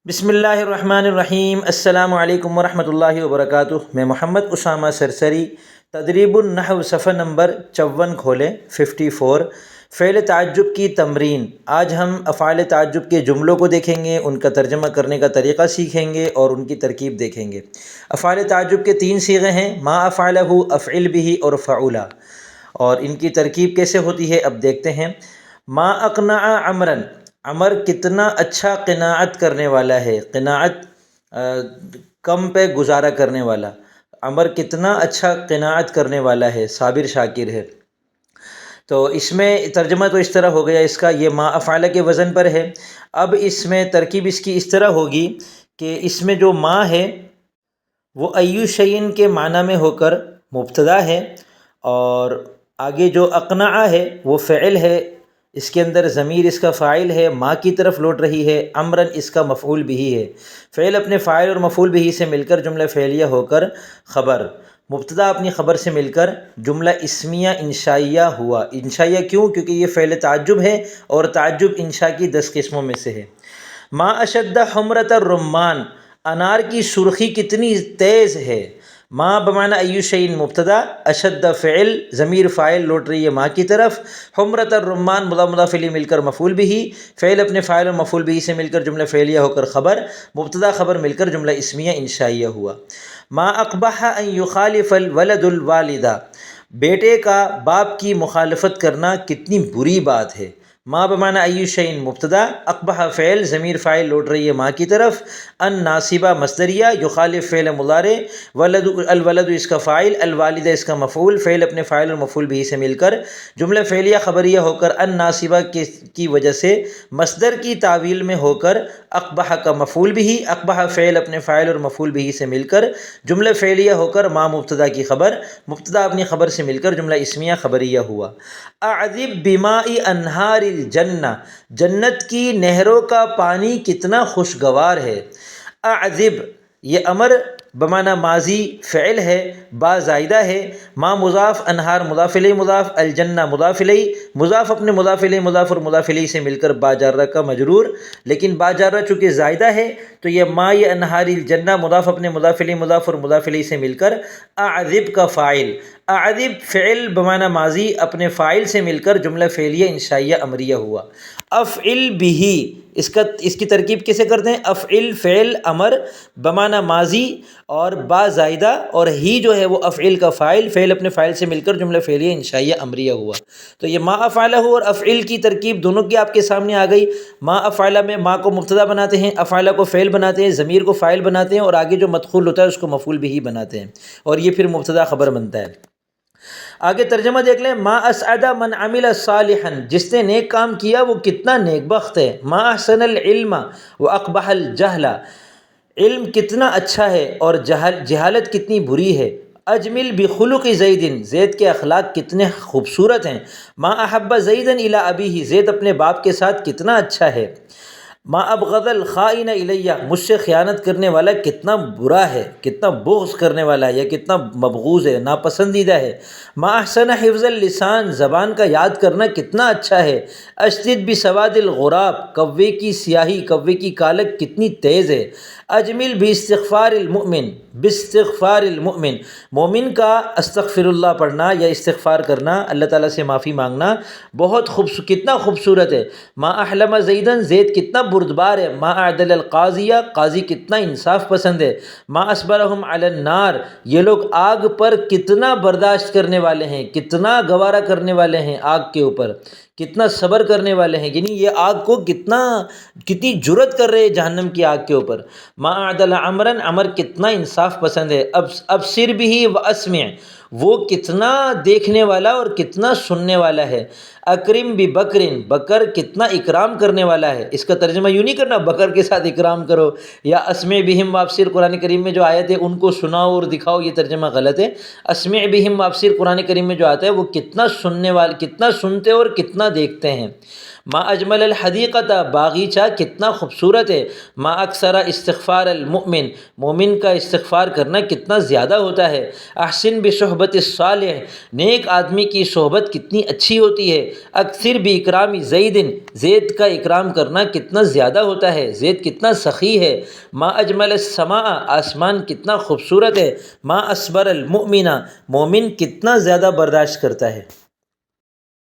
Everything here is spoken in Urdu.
بسم اللہ الرحمن الرحیم۔ السلام علیکم ورحمۃ اللہ وبرکاتہ۔ میں محمد اسامہ سرسری۔ تدریب النحو صفحہ نمبر 54 کھولیں، 54۔ فعل تعجب کی تمرین۔ آج ہم افعال تعجب کے جملوں کو دیکھیں گے، ان کا ترجمہ کرنے کا طریقہ سیکھیں گے اور ان کی ترکیب دیکھیں گے۔ افعال تعجب کے 3 صیغے ہیں، ما افعلہ، افعل بہ اور فعولا، اور ان کی ترکیب کیسے ہوتی ہے اب دیکھتے ہیں۔ ما اقنع عمرا، عمر کتنا اچھا قناعت کرنے والا ہے، قناعت کم پہ گزارا کرنے والا، عمر کتنا اچھا قناعت کرنے والا ہے، صابر شاکر ہے۔ تو اس میں ترجمہ تو اس طرح ہو گیا اس کا، یہ ما افعال کے وزن پر ہے۔ اب اس میں ترکیب اس کی اس طرح ہوگی کہ اس میں جو ما ہے وہ ایو شیئن کے معنی میں ہو کر مبتدا ہے، اور آگے جو اقنع ہے وہ فعل ہے، اس کے اندر ضمیر اس کا فاعل ہے، ما کی طرف لوٹ رہی ہے، امرن اس کا مفعول بھی ہے۔ فعل اپنے فاعل اور مفعول بھی سے مل کر جملہ فعلیہ ہو کر خبر، مبتدا اپنی خبر سے مل کر جملہ اسمیہ انشائیہ ہوا۔ انشائیہ کیوں؟ کیونکہ یہ فعل تعجب ہے اور تعجب انشاء کی 10 قسموں میں سے ہے۔ ما اشد حمرۃ الرمان، انار کی سرخی کتنی تیز ہے۔ ما بمعنی ایو شیئن مبتدا، اشد فعل، ضمیر فاعل لوٹ رہی ہے ما کی طرف، حمرۃ الرمان مضاف الیہ مل کر مفعول بھی، فعل اپنے فاعل اور مفعول بھی سے مل کر جملہ فعلیہ ہو کر خبر، مبتدا خبر مل کر جملہ اسمیہ انشائیہ ہوا۔ ما اقبح ان یخالف الولد الوالدہ، بیٹے کا باپ کی مخالفت کرنا کتنی بری بات ہے۔ ما بمعنی ایو شیئن مبتدا، اقبح فعل، ضمیر فاعل لوٹ رہی ہے ما کی طرف، ان ناصبہ مصدریہ، یخالف فعل مضارع، الولد اس کا فاعل، الوالدہ اس کا مفعول، فعل اپنے فاعل اور مفعول بھی سے مل کر جملہ فعلیہ خبریہ ہو کر ان ناصبہ کی وجہ سے مصدر کی تعویل میں ہو کر اقبح کا مفعول بھی، اقبح فعل اپنے فاعل اور مفعول بھی سے مل کر جملہ فعلیہ ہو کر ما مبتدا کی خبر، مبتدا اپنی خبر سے مل کر جملہ اسمیہ خبریہ ہوا۔ اعذب بماء انہار الجنہ، جنت کی نہروں کا پانی کتنا خوشگوار ہے۔ اعذب یہ امر بمعنی ماضی فعل ہے، با زائدہ ہے، ما مضاف، انہار مضاف الیہ مضاف، الجنہ مضاف الیہ، مضاف اپنے مضاف الیہ مضاف اور مضاف الیہ سے مل کر با جارہ کا مجرور، لیکن با جارہ چونکہ زائدہ ہے تو یہ ما انہار الجنہ مضاف اپنے مضاف الیہ مضاف اور مضاف الیہ سے مل کر اعذب کا فاعل، اعذب فعل بمعنی ماضی اپنے فاعل سے مل کر جملہ فعلیہ انشائیہ امریہ ہوا۔ افعل بہ، اس کی ترکیب کیسے کرتے ہیں؟ افعل فعل امر بمعنی ماضی اور با زائدہ، اور ہی جو ہے وہ افعل کا فاعل، فعل اپنے فاعل سے مل کر جملہ فعلیہ انشائیہ امریہ ہوا۔ تو یہ ما افعلہ اور افعل کی ترکیب دونوں کی آپ کے سامنے آ گئی۔ ما افعلہ میں ما کو مبتدا بناتے ہیں، افعلہ کو فعل بناتے ہیں، ضمیر کو فاعل بناتے ہیں، اور آگے جو مدخول ہوتا ہے اس کو مفعول بھی بناتے ہیں، اور یہ پھر مبتدا خبر بنتا ہے۔ آگے ترجمہ دیکھ لیں۔ ما اسعد من عمل صالحا، جس نے نیک کام کیا وہ کتنا نیک بخت ہے۔ ما احسن العلم واقبح الجہل، علم کتنا اچھا ہے اور جہالت کتنی بری ہے۔ اجمل بخلق زید، زید کے اخلاق کتنے خوبصورت ہیں۔ ما احب زیدا الی ابیہ، زید اپنے باپ کے ساتھ کتنا اچھا ہے۔ ما ابغض الخائن الیہ، مجھ سے خیانت کرنے والا کتنا برا ہے، کتنا بغض کرنے والا ہے یا کتنا مبغوض ہے، ناپسندیدہ ہے۔ ما احسن حفظ اللسان، زبان کا یاد کرنا کتنا اچھا ہے۔ اشدد بسواد الغراب، کوے کی سیاہی، کوے کی کالک کتنی تیز ہے۔ اجمل باستغفار المؤمن، باستغفار المؤمن، مومن کا استغفر اللہ پڑھنا یا استغفار کرنا، اللہ تعالیٰ سے معافی مانگنا بہت کتنا خوبصورت ہے۔ ما احلم زیدن، زید کتنا بردبار ہے۔ ما اعدل القاضیہ، قاضی کتنا انصاف پسند ہے۔ ما اصبرہم علی النار، یہ لوگ آگ پر کتنا برداشت کرنے والے ہیں، کتنا گوارا کرنے والے ہیں، آگ کے اوپر کتنا صبر کرنے والے ہیں، یعنی یہ آگ کو کتنی جرأت کر رہے ہیں جہنم کی آگ کے اوپر۔ ما اعدل عمرا، عمر کتنا انصاف پسند ہے۔ ابصر بہ واسمع، وہ کتنا دیکھنے والا اور کتنا سننے والا ہے۔ اکرم ببکر، بکر کتنا اکرام کرنے والا ہے۔ اس کا ترجمہ یوں نہیں کرنا بکر کے ساتھ اکرام کرو، یا اسمع بہم وابصر، قرآن کریم میں جو آیت ہے ان کو سناؤ اور دکھاؤ، یہ ترجمہ غلط ہے۔ اسمع بہم وابصر قرآن کریم میں جو آتا ہے وہ کتنا سننے والے، کتنا سنتے اور کتنا دیکھتے ہیں۔ ما اجمل الحدیقۃ، باغیچہ کتنا خوبصورت ہے، ما اکثر استغفار المؤمن، مومن کا استغفار کرنا کتنا زیادہ ہوتا ہے، احسن بصحبت الصالح، نیک آدمی کی صحبت کتنی اچھی ہوتی ہے، اکثر باکرام زید، زید کا اکرام کرنا کتنا زیادہ ہوتا ہے، زید کتنا سخی ہے، ما اجمل السماء، آسمان کتنا خوبصورت ہے، ما اصبر المؤمن، مومن کتنا زیادہ برداشت کرتا ہے۔